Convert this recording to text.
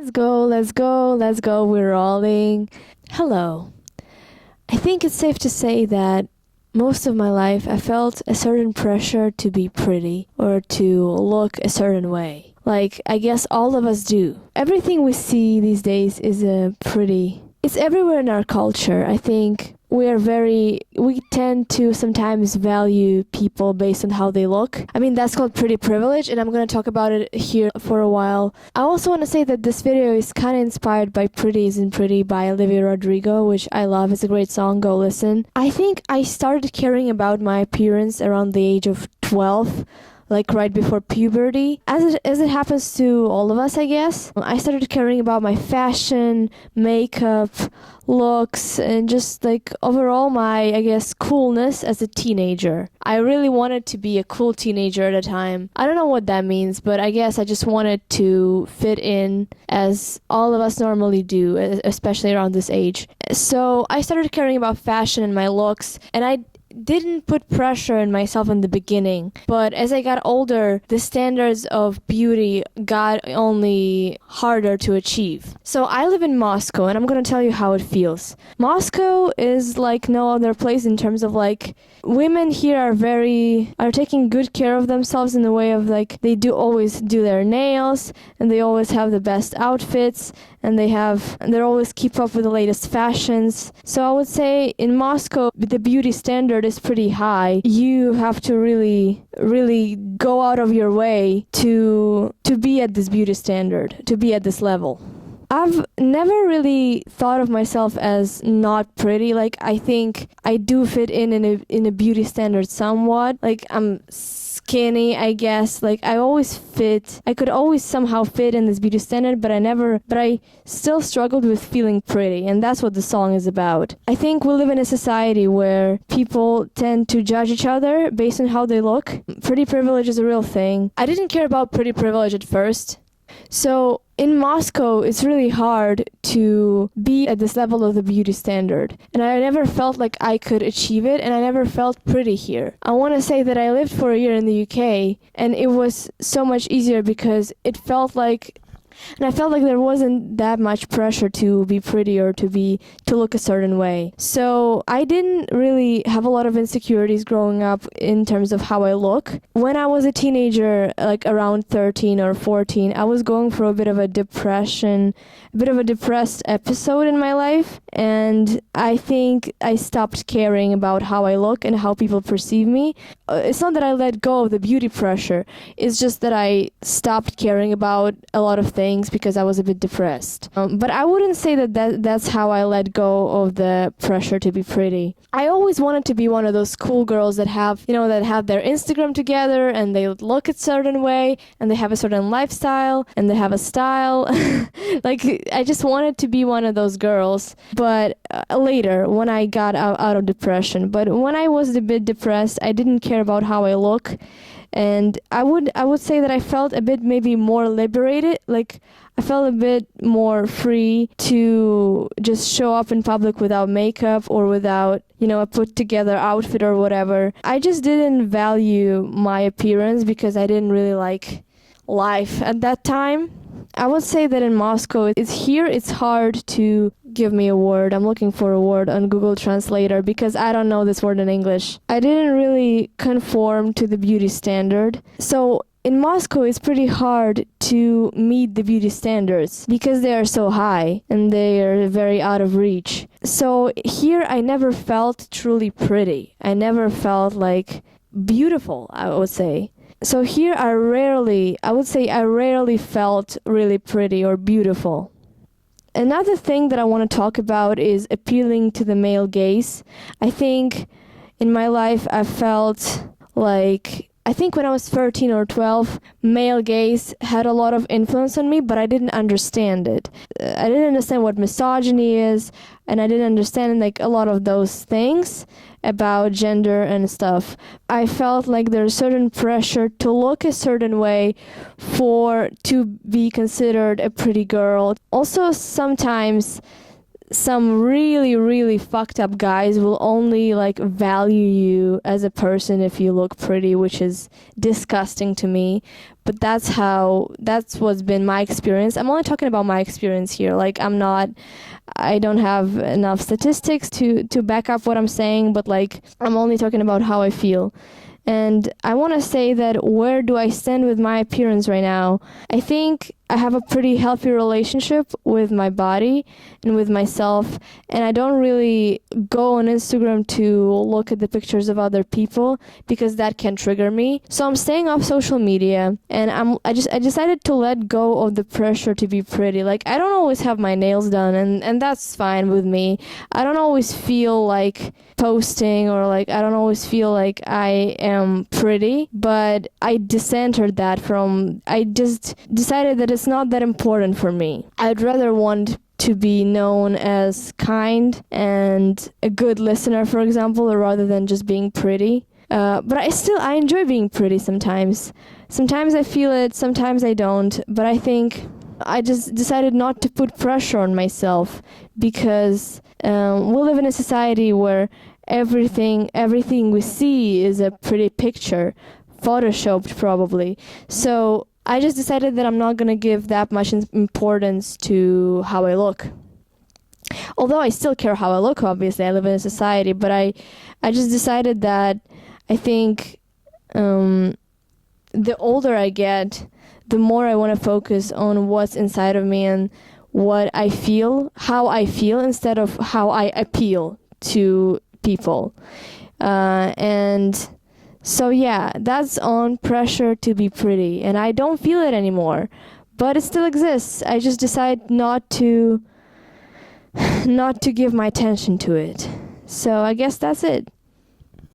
Let's go, we're rolling. Hello. I think it's safe to say that most of my life I felt a certain pressure to be pretty or to look a certain way. Like, I guess all of us do. Everything we see these days is it's everywhere in our culture. I think we tend to sometimes value people based on how they look. I mean, that's called pretty privilege, and I'm going to talk about it here for a while. I also want to say that this video is kind of inspired by Pretty Isn't Pretty by Olivia Rodrigo, which I love. It's a great song. Go listen. I think I started caring about my appearance around the age of 12, like right before puberty. As it happens to all of us, I guess. I started caring about my fashion, makeup, looks, and just like overall my, I guess, coolness as a teenager. I really wanted to be a cool teenager at a time. I don't know what that means, but I guess I just wanted to fit in as all of us normally do, especially around this age. So I started caring about fashion and my looks, and I didn't put pressure on myself in the beginning, but as I got older, the standards of beauty got only harder to achieve. So I live in Moscow, and I'm gonna tell you how it feels. Moscow is like no other place in terms of like women here are taking good care of themselves in the way of like they do always do their nails, and they always have the best outfits, and they always keep up with the latest fashions. So I would say in Moscow the beauty standard is pretty high. You have to really go out of your way to be at this beauty standard, to be at this level. I've never really thought of myself as not pretty. Like, I think I do fit in a beauty standard somewhat. Like, I'm skinny, I guess. Like, I could always somehow fit in this beauty standard, but I still struggled with feeling pretty, and that's what the song is about. I think we live in a society where people tend to judge each other based on how they look. Pretty privilege is a real thing. I didn't care about pretty privilege at first. So in Moscow, it's really hard to be at this level of the beauty standard. And I never felt like I could achieve it, and I never felt pretty here. I want to say that I lived for a year in the UK, and it was so much easier because I felt like there wasn't that much pressure to be pretty or to look a certain way. So I didn't really have a lot of insecurities growing up in terms of how I look. When I was a teenager, like around 13 or 14, I was going through a bit of a depressed episode in my life, and I think I stopped caring about how I look and how people perceive me. It's not that I let go of the beauty pressure, it's just that I stopped caring about a lot of things because I was a bit depressed. But I wouldn't say that's how I let go of the pressure to be pretty. I always wanted to be one of those cool girls that have their Instagram together, and they look a certain way, and they have a certain lifestyle, and they have a style. Like, I just wanted to be one of those girls. But later, when I got out of depression, but when I was a bit depressed, I didn't care about how I look. And I would say that I felt a bit maybe more liberated. Like, I felt a bit more free to just show up in public without makeup or without, a put together outfit or whatever. I just didn't value my appearance because I didn't really like life at that time. I would say that in Moscow, it's hard to give me a word. I'm looking for a word on Google Translator because I don't know this word in English. I didn't really conform to the beauty standard. So in Moscow, it's pretty hard to meet the beauty standards because they are so high and they are very out of reach. So here, I never felt truly pretty. I never felt like beautiful, I would say. So here I rarely felt really pretty or beautiful. Another thing that I want to talk about is appealing to the male gaze. I think in my life I think when I was 13 or 12, male gaze had a lot of influence on me, but I didn't understand it. I didn't understand what misogyny is, and I didn't understand like a lot of those things about gender and stuff. I felt like there's certain pressure to look a certain way to be considered a pretty girl. Also, sometimes some really, really fucked up guys will only like value you as a person if you look pretty, which is disgusting to me. But that's what's been my experience. I'm only talking about my experience here. Like, I don't have enough statistics to back up what I'm saying, but like, I'm only talking about how I feel. And I want to say that where do I stand with my appearance right now? I think I have a pretty healthy relationship with my body and with myself, and I don't really go on Instagram to look at the pictures of other people because that can trigger me. So I'm staying off social media, and I decided to let go of the pressure to be pretty. Like, I don't always have my nails done, and that's fine with me. I don't always feel like posting, or like I don't always feel like I am pretty, but I decentered that from, I just decided that it's not that important for me. I'd rather want to be known as kind and a good listener, for example, rather than just being pretty. But I enjoy being pretty sometimes. Sometimes I feel it, sometimes I don't, but I think I just decided not to put pressure on myself because we live in a society where everything we see is a pretty picture, photoshopped probably. So I just decided that I'm not going to give that much importance to how I look. Although I still care how I look, obviously. I live in a society, but I just decided that I think the older I get, the more I want to focus on what's inside of me and what I feel, how I feel, instead of how I appeal to people. And so yeah, that's on pressure to be pretty, and I don't feel it anymore, but it still exists. I just decide not to give my attention to it. So I guess that's it.